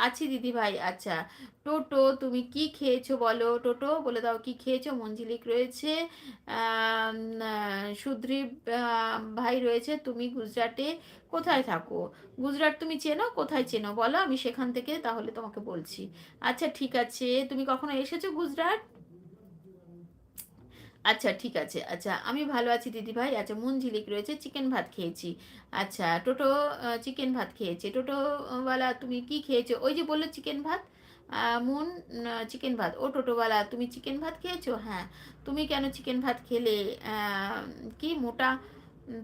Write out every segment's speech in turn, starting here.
আছি দিদি ভাই। আচ্ছা, টোটো তুমি কি খেয়েছো বলো? টোটো বলে দাও কি খেয়েছো? মঞ্জিলিক রয়েছে, সুদ্রীপ ভাই রয়েছে। তুমি গুজরাটে কোথায় থাকো? গুজরাট তুমি চেনো? কোথায় চেনো বলো, আমি সেখান থেকে তাহলে তোমাকে বলছি। আচ্ছা ঠিক আছে, তুমি কখনো এসেছো গুজরাট? আচ্ছা ঠিক আছে। আচ্ছা আমি ভালো আছি দিদি ভাই। আচ্ছা মুনঝিলিক রয়েছে, চিকেন ভাত খেয়েছি। আচ্ছা টোটো চিকেন ভাত খেয়েছে। টোটোওয়ালা তুমি কি খেয়েছো? ওই যে বললো চিকেন ভাত। মুন চিকেন ভাত। ও টোটোওয়ালা তুমি চিকেন ভাত খেয়েছো? হ্যাঁ। তুমি কেন চিকেন ভাত খেলে? আহ, কি মোটা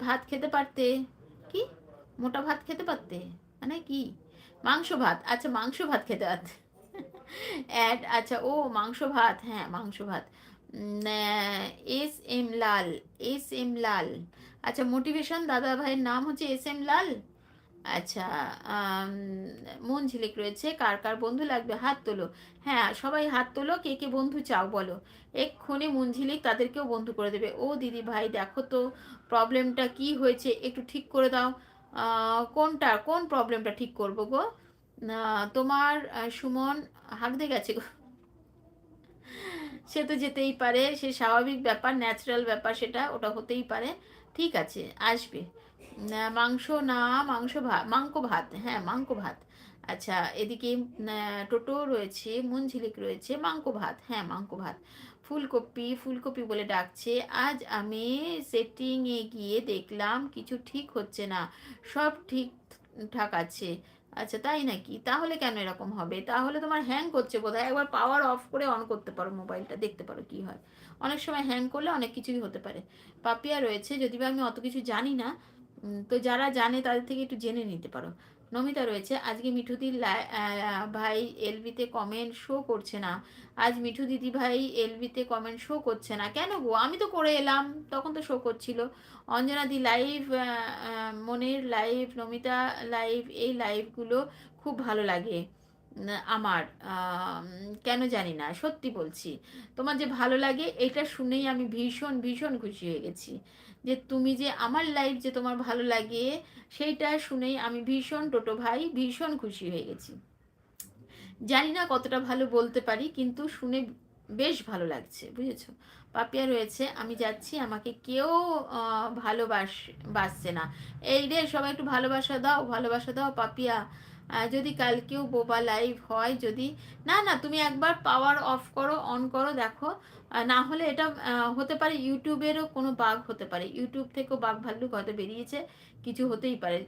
ভাত খেতে পারতে? কি মোটা ভাত খেতে পারতে মানে কি? মাংস ভাত। আচ্ছা মাংস ভাত খেতে পারতে। অ্যাড আচ্ছা, ও মাংস ভাত, হ্যাঁ মাংস ভাত। এস এম লাল, এস এম লাল। আচ্ছা মোটিভেশন দাদা ভাইয়ের নাম হচ্ছে এস এম লাল। আচ্ছা, আম, মন ঝিলিক রয়েছে, কার কার বন্ধু লাগবে হাত তোলো। হ্যাঁ সবাই হাত তোলো, কে কে বন্ধু চাও বলো। এক্ষুনি মন ঝিলিক তাদেরকেও বন্ধু করে দেবে। ও দিদি ভাই দেখো তো প্রবলেমটা কি হয়েছে, একটু ঠিক করে দাও। কোনটা, কোন প্রবলেমটা ঠিক করবো গো? তোমার সুমন হাঁক দিয়ে গেছে গো। সে তো যেতেই পারে, সে স্বাভাবিক ব্যাপার, ন্যাচারাল ব্যাপার, সেটা ওটা হতেই পারে। ঠিক আছে, আসবে। মাংস না, মাংস ভাত, মাংস ভাত, হ্যাঁ মাংস ভাত। আচ্ছা এদিকে টোটো রয়েছে, মুনঝিলিক রয়েছে, মাংস ভাত, হ্যাঁ মাংস ভাত। ফুলকপি, ফুলকপি বলে ডাকছে। আজ আমি সেটিংয়ে গিয়ে দেখলাম কিছু ঠিক হচ্ছে না, সব ঠিক ঠাক আছে। আচ্ছা তাই নাকি? তাহলে কেন এরকম হবে? তাহলে তোমার হ্যাং করছে বোধহয়। একবার পাওয়ার অফ করে অন করতে পারো মোবাইলটা, দেখতে পারো কি হয়। অনেক সময় হ্যাং করলে অনেক কিছুই হতে পারে। পাপিয়া রয়েছে, যদিও আমি অত কিছু জানি না। তো যারা জানে তাদের থেকে একটু জেনে নিতে পারো। নমিতা রয়েছে, আজকে মিঠুদির ভাই এলবিতে কমেন্ট শো করছে না। আজ মিঠু দিদি ভাই এলবিতে কমেন্ট শো করছে না কেন গো? আমি তো করে এলাম, তখন তো শো করছিল। অঞ্জনা দি লাইভ, মনের লাইভ, নমিতা লাইভ, এই লাইভগুলো খুব ভালো লাগে। আমার কেন জানি না, সত্যি বলছি। তোমার যে ভালো লাগে এটা শুনেই আমি ভীষণ ভীষণ খুশি হয়ে গেছি। যে তুমি যে আমার লাইফ যে তোমার ভালো লাগে, সেইটা শুনেই আমি ভীষণ, টোটো ভাই ভীষণ খুশি হয়ে গেছি। জানি না কতটা ভালো বলতে পারি, কিন্তু শুনে বেশ ভালো লাগছে, বুঝেছো? পাপিয়া রয়েছে, আমি যাচ্ছি, আমাকে কেউ বাসছে না। এই রে সবাই একটু ভালোবাসা দাও, ভালোবাসা দাও পাপিয়া। যদি কালকেও বোবা লাইভ হয়, যদি না না তুমি একবার পাওয়ার অফ করো, অন করো, দেখো। না হলে এটা হতে পারে ইউটিউবেরও কোনো বাগ হতে পারে, ইউটিউব থেকেও বাগ ভাল্লুক হয়তো বেরিয়েছে, কিছু হতেই পারে।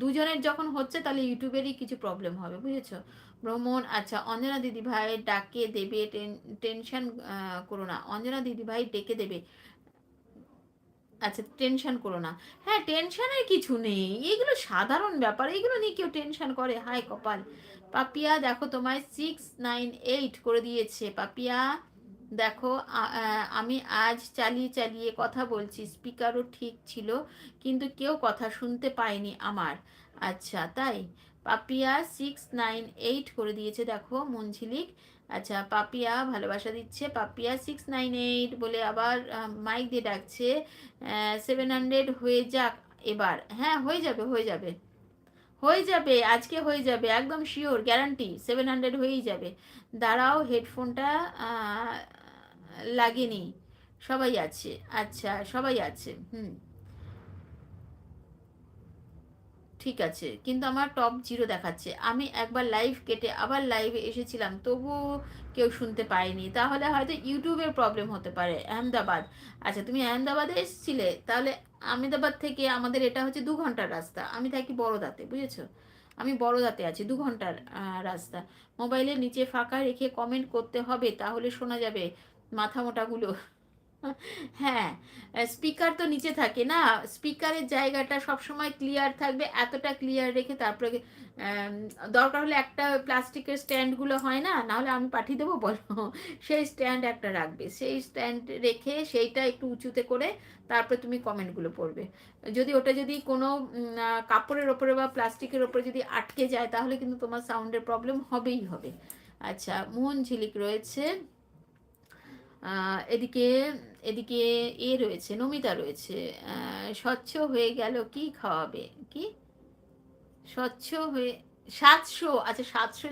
দুজনের যখন হচ্ছে তাহলে ইউটিউবেরই কিছু প্রবলেম হবে, বুঝেছো? ভ্রমণ, আচ্ছা অঞ্জনা দিদি ভাই ডাকে দেবে, টেনশন করো না, অঞ্জনা দিদি ভাই ডেকে দেবে। আচ্ছা টেনশন করো না। হ্যাঁ টেনশনের কিছু নেই, এগুলো সাধারণ ব্যাপার, এগুলো নিয়ে কেউ টেনশন করে? হায় কপাল। পাপিয়া দেখো তোমায় 698 করে দিয়েছে পাপিয়া। দেখো আমি আজ চালিয়ে চালিয়ে কথা বলছি, স্পিকারও ঠিক ছিল, কিন্তু কেউ কথা শুনতে পায়নি আমার। আচ্ছা তাই? পাপিয়া 698 করে দিয়েছে দেখো মঞ্ঝিলিক। আচ্ছা পাপিয়া ভালোবাসা দিচ্ছে, পাপিয়া 698 বলে আবার মাইক দিয়ে ডাকছে। 700 হয়ে যাক এবার। হ্যাঁ হয়ে যাবে, হয়ে যাবে, হয়ে যাবে, আজকে হয়ে যাবে, একদম শিওর গ্যারান্টি 700 হয়েই যাবে। দাঁড়াও হেডফোনটা লাগেনি। সবাই আছে, আচ্ছা সবাই আছে, হুম। ঠিক আছে, কিন্তু আমার টপ জিরো দেখাচ্ছে। আমি একবার লাইভ কেটে আবার লাইভে এসেছিলাম, তবুও কেউ শুনতে পায়নি। তাহলে হয়তো ইউটিউবের প্রবলেম হতে পারে। আহমেদাবাদ, আচ্ছা তুমি আহমেদাবাদে এসেছিলে তাহলে। আহমেদাবাদ থেকে আমাদের এটা হচ্ছে 2 ঘন্টার রাস্তা, আমি থাকি বড়দাতে, বুঝেছো? আমি বড়দাতে আছি, 2 ঘন্টার রাস্তা। মোবাইলের নিচে ফাঁকা রেখে কমেন্ট করতে হবে, তাহলে শোনা যাবে মাথা মোটাগুলো। হ্যাঁ, স্পিকার তো নিচে থাকে না, স্পিকারের জায়গাটা সবসময় ক্লিয়ার থাকবে, এতটা ক্লিয়ার রেখে তারপরে আম, দরকার হলে একটা প্লাস্টিকের স্ট্যান্ডগুলো হয় না, নাহলে আমি পাঠিয়ে দেবো বলো। সেই স্ট্যান্ড একটা রাখবে, সেই স্ট্যান্ড রেখে সেইটা একটু উঁচুতে করে তারপরে তুমি কমেন্টগুলো পড়বে। যদি ওটা যদি কোনো কাপড়ের ওপরে বা প্লাস্টিকের ওপরে যদি আটকে যায়, তাহলে কিন্তু তোমার সাউন্ডের প্রবলেম হবেই হবে। আচ্ছা মোহন ঝিলিক রয়েছে, এদিকে, এদিকে এ রয়েছে, নমিতা রয়েছে। স্বচ্ছ হয়ে গেল কি খাওয়াবে? কি স্বচ্ছ হয়ে 700? আচ্ছা 700